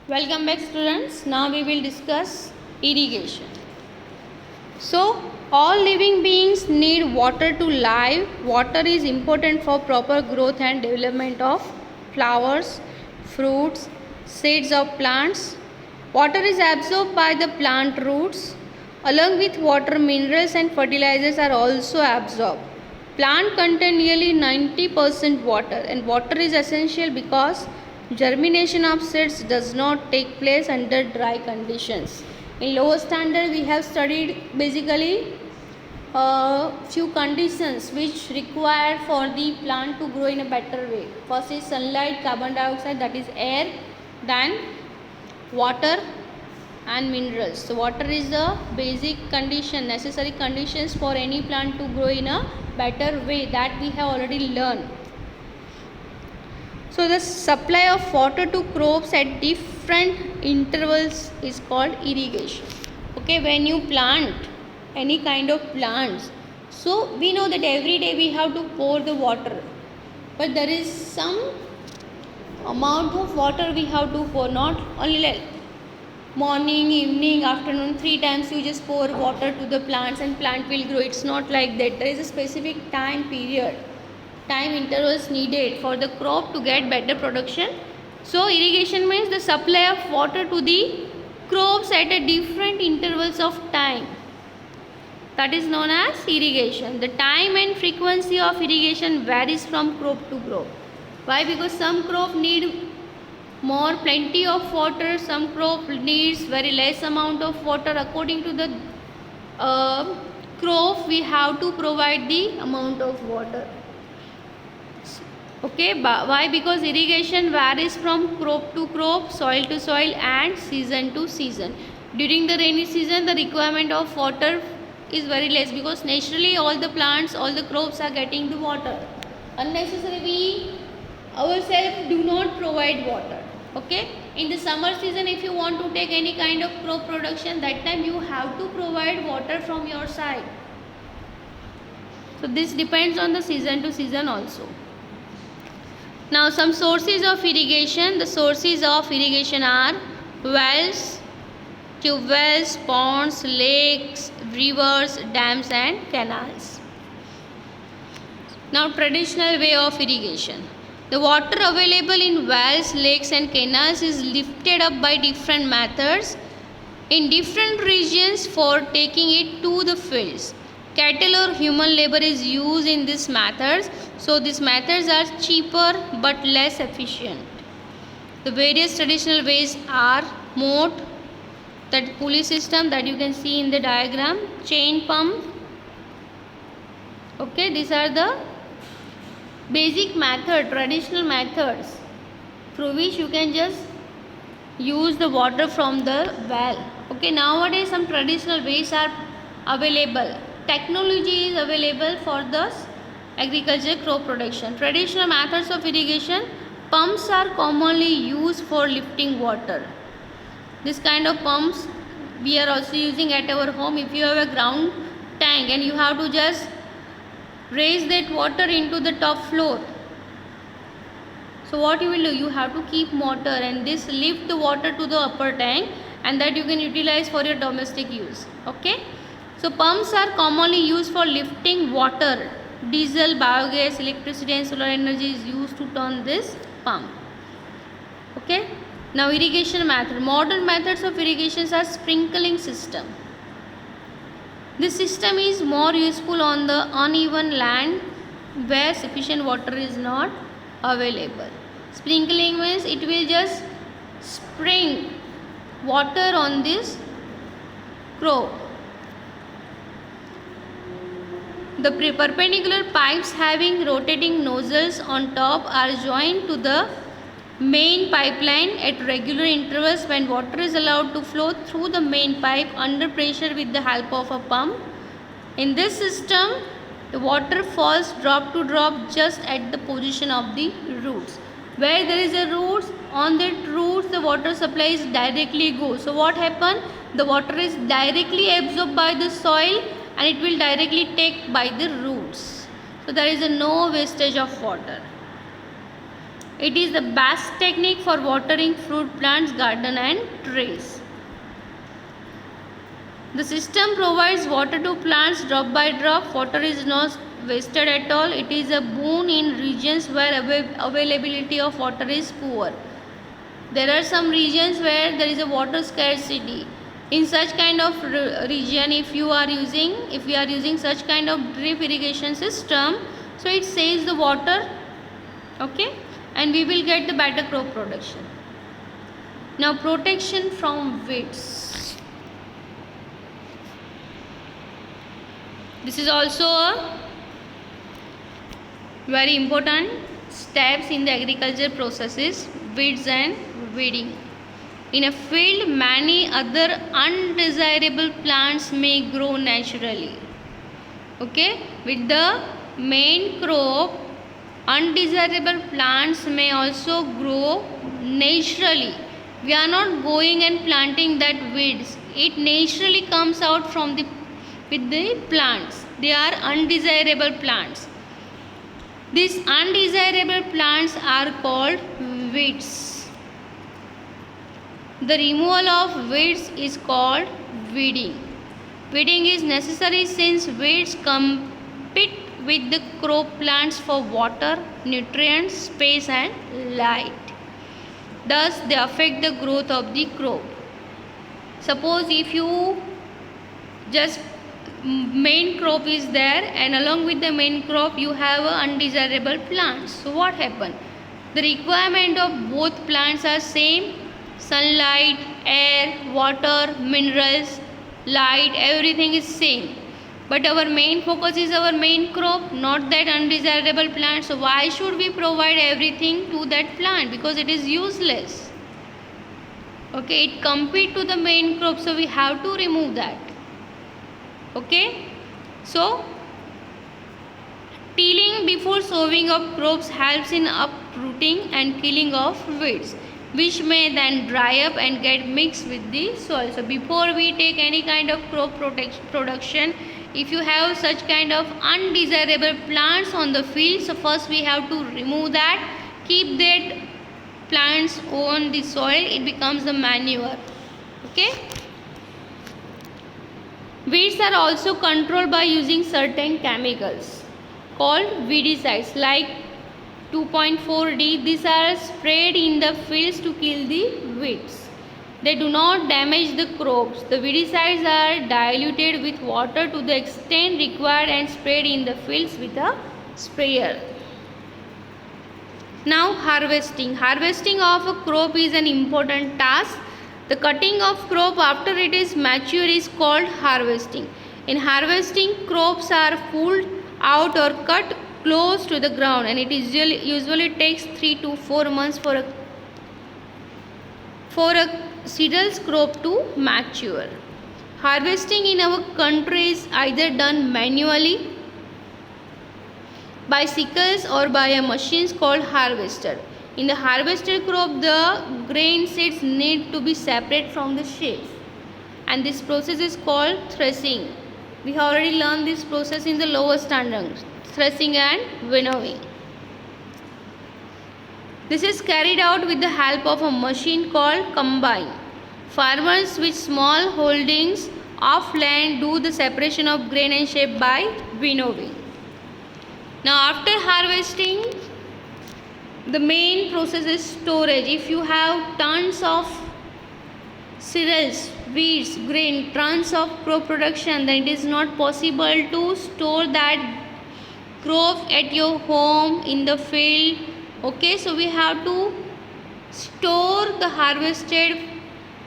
Welcome back students. Now we will discuss irrigation. So all living beings need water to live. Water is important for proper growth and development of flowers, fruits, seeds of plants. Water is absorbed by the plant roots. Along with water, minerals and fertilizers are also absorbed. Plant contain nearly 90% water, and water is essential because germination of seeds does not take place under dry conditions. In lower standard we have studied basically few conditions which require for the plant to grow in a better way. First is sunlight, carbon dioxide, that is air, then water and minerals. So water is the basic condition, necessary conditions for any plant to grow in a better way, that we have already learned. So the supply of water to crops at different intervals is called irrigation. Okay, when you plant any kind of plants, so we know that every day we have to pour the water, but there is some amount of water we have to pour, not only like morning, evening, afternoon, 3 times you just pour water to the plants and plant will grow. It's not like that. There is a specific time period, time intervals needed for the crop to get better production. So irrigation means the supply of water to the crops at a different intervals of time. That is known as irrigation. The time and frequency of irrigation varies from crop to crop. Why? Because some crop need more plenty of water, some crop needs very less amount of water. According to the crop we have to provide the amount of water. Okay, why? Because irrigation varies from crop to crop, soil to soil and season to season. During the rainy season the requirement of water is very less because naturally all the plants, all the crops are getting the water. Unnecessarily we ourselves do not provide water. Okay, in the summer season if you want to take any kind of crop production, that time you have to provide water from your side. So this depends on the season to season also. Now some sources of irrigation. The sources of irrigation are wells, tube wells, ponds, lakes, rivers, dams and canals. Now traditional way of irrigation. The water available in wells, lakes and canals is lifted up by different methods in different regions for taking it to the fields. Cattle or human labor is used in these methods, so these methods are cheaper but less efficient. The various traditional ways are moat, that pulley system that you can see in the diagram, chain pump. Okay, these are the basic method, traditional methods through which you can just use the water from the well. Okay, nowadays some traditional ways are available. Technology is available for the agriculture crop production. Traditional methods of irrigation, pumps are commonly used for lifting water. This kind of pumps we are also using at our home. If you have a ground tank and you have to just raise that water into the top floor, so what you will do, you have to keep motor and this lift the water to the upper tank, and that you can utilize for your domestic use. Okay, so pumps are commonly used for lifting water. Diesel, biogas, electricity and solar energy is used to turn this pump. Okay, now irrigation method. Modern methods of irrigation are sprinkling system. This system is more useful on the uneven land where sufficient water is not available. Sprinkling means it will just spring water on this crop. The perpendicular pipes having rotating nozzles on top are joined to the main pipeline at regular intervals when water is allowed to flow through the main pipe under pressure with the help of a pump. In this system, the water falls drop to drop just at the position of the roots. Where there is a roots, on that roots the water supply is directly go. So what happen? The water is directly absorbed by the soil and it will directly take by the roots. So there is no wastage of water. It is the best technique for watering fruit plants, garden and trees. The system provides water to plants drop by drop. Water is not wasted at all. It is a boon in regions where availability of water is poor. There are some regions where there is a water scarcity. In such kind of region, if we are using such kind of drip irrigation system, so it saves the water, okay, and we will get the better crop production. Now, protection from weeds. This is also a very important steps in the agriculture processes, weeds and weeding. In a field, many other undesirable plants may grow naturally. Okay, with the main crop, undesirable plants may also grow naturally. We are not going and planting that weeds. It naturally comes out from with the plants. They are undesirable plants. These undesirable plants are called weeds. The removal of weeds is called weeding. Weeding is necessary since weeds compete with the crop plants for water, nutrients, space and light. Thus, they affect the growth of the crop. Suppose if you just main crop is there and along with the main crop you have undesirable plants. So what happen? The requirement of both plants are same. Sunlight, air, water, minerals, light, everything is same. But our main focus is our main crop, not that undesirable plant. So why should we provide everything to that plant? Because it is useless. Okay, it competes to the main crop, so we have to remove that. Okay, so tilling before sowing of crops helps in uprooting and killing of weeds, which may then dry up and get mixed with the soil. So before we take any kind of crop production, if you have such kind of undesirable plants on the field, so first we have to remove that, keep that plants on the soil, it becomes the manure. Okay. Weeds are also controlled by using certain chemicals called weedicides like 2,4-D. These are sprayed in the fields to kill the weeds. They do not damage the crops. The weedicides are diluted with water to the extent required and sprayed in the fields with a sprayer. Now harvesting. Harvesting of a crop is an important task. The cutting of crop after it is mature is called harvesting. In harvesting, crops are pulled out or cut close to the ground, and it is usually takes 3 to 4 months for a cereals crop to mature. Harvesting in our country is either done manually by sickles or by a machine called harvester. In the harvested crop, the grain seeds need to be separate from the sheaves, and this process is called threshing. We have already learned this process in the lower standards, threshing and winnowing. This is carried out with the help of a machine called combine. Farmers with small holdings of land do the separation of grain and sheaf by winnowing. Now after harvesting, the main process is storage. If you have tons of cereals, wheats, grain, tons of crop production, then it is not possible to store that crop at your home in the field. Okay, so we have to store the harvested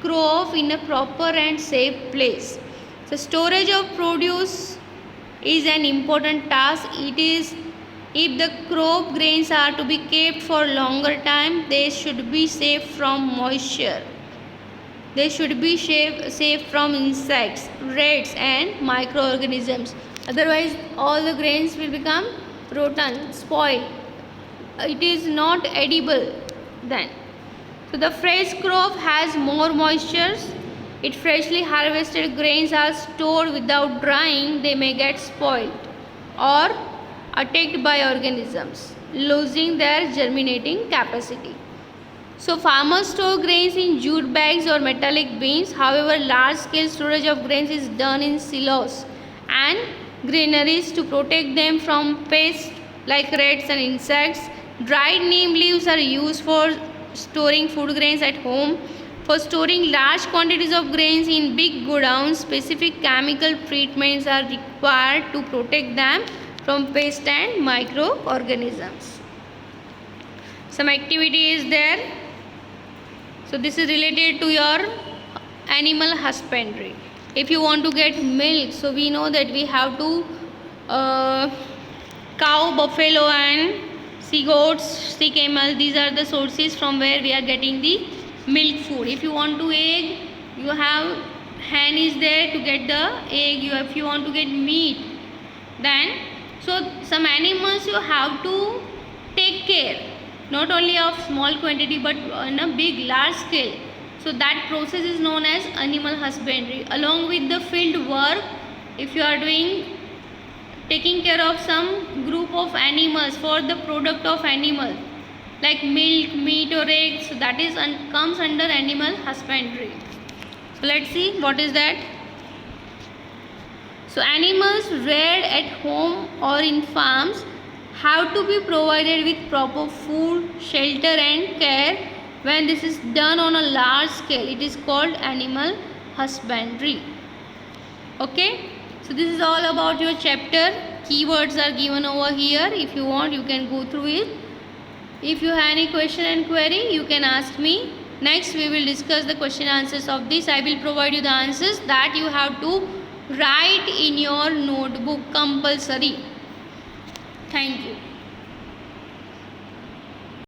crop in a proper and safe place. So storage of produce is an important task. It is, if the crop grains are to be kept for longer time, they should be safe from moisture. They should be safe from insects, rats and microorganisms. Otherwise, all the grains will become rotten, spoiled. It is not edible then. So the fresh crop has more moisture. If freshly harvested grains are stored without drying, they may get spoiled or attacked by organisms. losing their germinating capacity. So farmers store grains in jute bags or metallic bins. However, large scale storage of grains is done in silos and granaries to protect them from pests like rats and insects. Dried neem leaves are used for storing food grains at home. For storing large quantities of grains in big godowns, specific chemical treatments are required to protect them from pests and microorganisms. Some activity is there. So this is related to your animal husbandry. If you want to get milk, so we know that we have to cow, buffalo and sea goats, sea camel. These are the sources from where we are getting the milk food. If you want to egg, you have hen is there to get the egg. If you want to get meat, then so some animals you have to take care. Not only of small quantity but on a big large scale. So that process is known as animal husbandry. Along with the field work, if you are taking care of some group of animals for the product of animal like milk, meat or eggs, so that is comes under animal husbandry. So let's see what is that. So animals reared at home or in farms have to be provided with proper food, shelter and care. When this is done on a large scale, it is called animal husbandry. Okay, so this is all about your chapter. Keywords are given over here. If you want, you can go through it. If you have any question and query, you can ask me. Next, we will discuss the question answers of this. I will provide you the answers that you have to write in your notebook compulsory. Thank you.